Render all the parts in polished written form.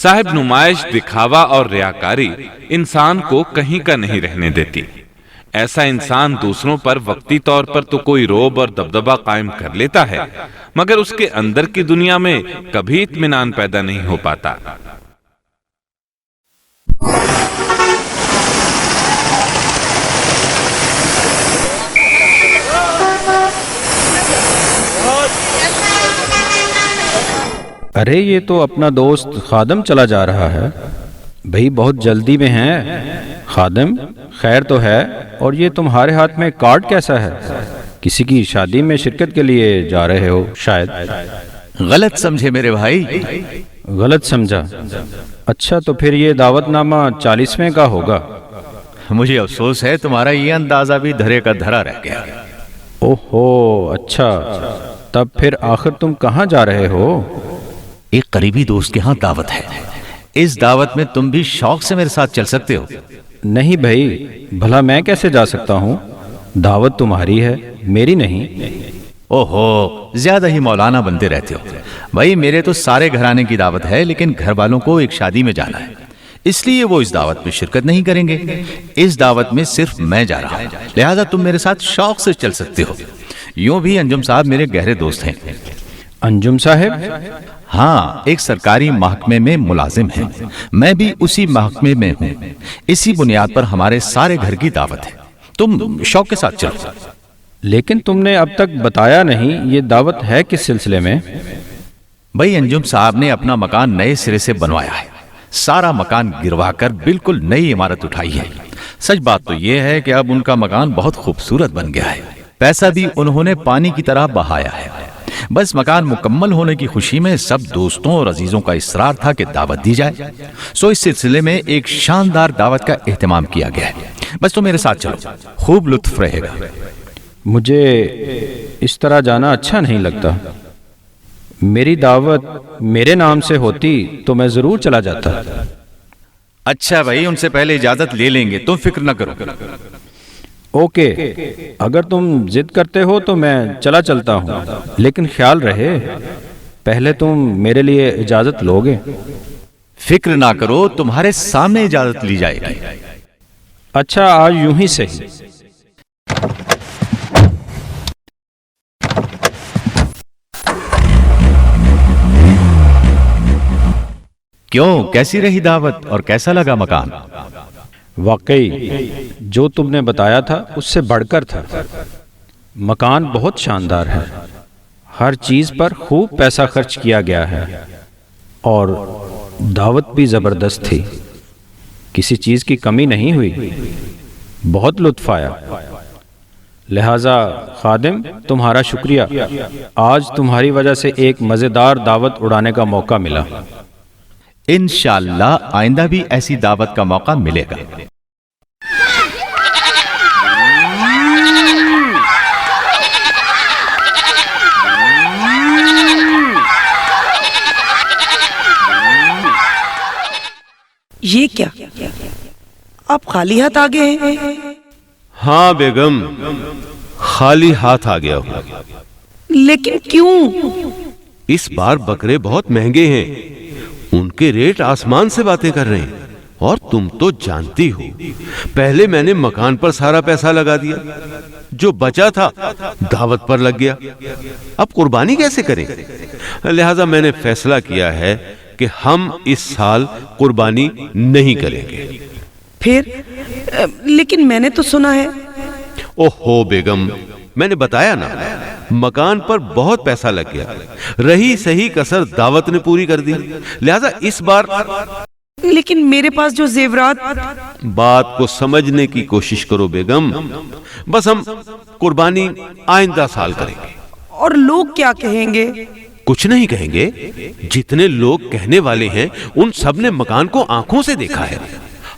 صاحب نمائش، دکھاوا اور ریاکاری انسان کو کہیں کا نہیں رہنے دیتی۔ ایسا انسان دوسروں پر وقتی طور پر تو کوئی رعب اور دبدبہ قائم کر لیتا ہے، مگر اس کے اندر کی دنیا میں کبھی اطمینان پیدا نہیں ہو پاتا۔ ارے یہ تو اپنا دوست خادم چلا جا رہا ہے بھئی، بہت جلدی میں ہیں۔ خادم خیر تو ہے، اور یہ تمہارے ہاتھ میں کارڈ کیسا ہے؟ کسی کی شادی میں شرکت کے لیے جا رہے ہو شاید۔ غلط سمجھے میرے بھائی۔ غلط سمجھا؟ اچھا تو پھر یہ دعوت نامہ 40ویں کا ہوگا۔ مجھے افسوس ہے تمہارا یہ اندازہ بھی دھرے کا دھرا رہ گیا۔ اوہو اچھا، تب پھر آخر تم کہاں جا رہے ہو؟ ایک قریبی دوست کے ہاں دعوت ہے، اس دعوت میں تم بھی شوق سے میرے ساتھ چل سکتے ہو۔ نہیں بھائی، بھلا میں کیسے جا سکتا ہوں؟ دعوت تمہاری ہے، میری نہیں۔ اوہو، زیادہ ہی مولانا بنتے رہتے ہو۔ بھائی میرے تو سارے گھرانے کی دعوت ہے، لیکن گھر والوں کو ایک شادی میں جانا ہے، اس لیے وہ اس دعوت میں شرکت نہیں کریں گے۔ اس دعوت میں صرف میں جا رہا ہوں، لہذا تم میرے ساتھ شوق سے چل سکتے ہو۔ یوں بھی انجم صاحب میرے گہرے دوست ہیں۔ انجم صاحب؟ ہاں، ایک سرکاری محکمے میں ملازم ہیں، میں بھی اسی محکمے میں ہوں۔ اسی بنیاد پر ہمارے سارے گھر کی دعوت ہے، تم شوق کے ساتھ چلو۔ لیکن تم نے اب تک بتایا نہیں یہ دعوت ہے کس سلسلے میں؟ بھائی انجم صاحب نے اپنا مکان نئے سرے سے بنوایا ہے، سارا مکان گروا کر بالکل نئی عمارت اٹھائی ہے۔ سچ بات تو یہ ہے کہ اب ان کا مکان بہت خوبصورت بن گیا ہے، پیسہ بھی انہوں نے پانی کی طرح بہایا ہے۔ بس مکان مکمل ہونے کی خوشی میں سب دوستوں اور عزیزوں کا اصرار تھا کہ دعوت دی جائے، سو اس سلسلے میں ایک شاندار دعوت کا اہتمام کیا گیا ہے۔ بس تم میرے ساتھ چلو، خوب لطف رہے گا۔ مجھے اس طرح جانا اچھا نہیں لگتا۔ میری دعوت میرے نام سے ہوتی تو میں ضرور چلا جاتا۔ اچھا بھائی، ان سے پہلے اجازت لے لیں گے، تم فکر نہ کرو۔ اوکے، اگر تم ضد کرتے ہو تو میں چلتا ہوں، لیکن خیال رہے پہلے تم میرے لیے اجازت لوگے۔ فکر نہ کرو، تمہارے سامنے اجازت لی جائے گی۔ اچھا آج یوں ہی صحیح۔ کیوں، کیسی رہی دعوت اور کیسا لگا مکان؟ واقعی جو تم نے بتایا تھا اس سے بڑھ کر تھا۔ مکان بہت شاندار ہے، ہر چیز پر خوب پیسہ خرچ کیا گیا ہے، اور دعوت بھی زبردست تھی، کسی چیز کی کمی نہیں ہوئی، بہت لطف آیا۔ لہذا خادم تمہارا شکریہ، آج تمہاری وجہ سے ایک مزیدار دعوت اڑانے کا موقع ملا۔ انشاءاللہ آئندہ بھی ایسی دعوت کا موقع ملے گا۔ یہ کیا، آپ خالی ہاتھ آ گئے ہیں؟ ہاں بیگم، خالی ہاتھ آ گیا ہوں۔ لیکن کیوں؟ اس بار بکرے بہت مہنگے ہیں، ان کے ریٹ آسمان سے باتیں کر رہے ہیں، اور تم تو جانتی ہو پہلے میں نے مکان پر سارا پیسہ لگا دیا، جو بچا تھا دعوت پر لگ گیا، اب قربانی کیسے کریں؟ لہذا میں نے فیصلہ کیا ہے کہ ہم اس سال قربانی نہیں کریں گے۔ پھر لیکن میں نے تو سنا ہے۔ اوہو بیگم، میں نے بتایا نا، مکان پر بہت پیسہ لگ گیا، رہی صحیح کسر دعوت نے پوری کر دی، لہذا اس بار۔ لیکن میرے پاس جو زیورات۔ بات کو سمجھنے کی کوشش کرو بیگم، بس ہم قربانی آئندہ سال کریں گے۔ اور لوگ کیا کہیں گے؟ کچھ نہیں کہیں گے، جتنے لوگ کہنے والے ہیں ان سب نے مکان کو آنکھوں سے دیکھا ہے،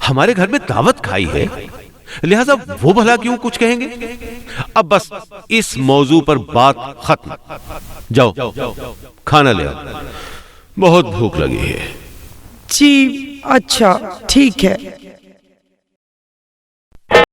ہمارے گھر میں دعوت کھائی ہے، لہذا وہ بھلا کیوں کچھ کہیں گے؟ اب بس اس موضوع پر بات ختم، جاؤ کھانا لے آؤ، بہت بھوک لگی ہے۔ جی اچھا ٹھیک ہے۔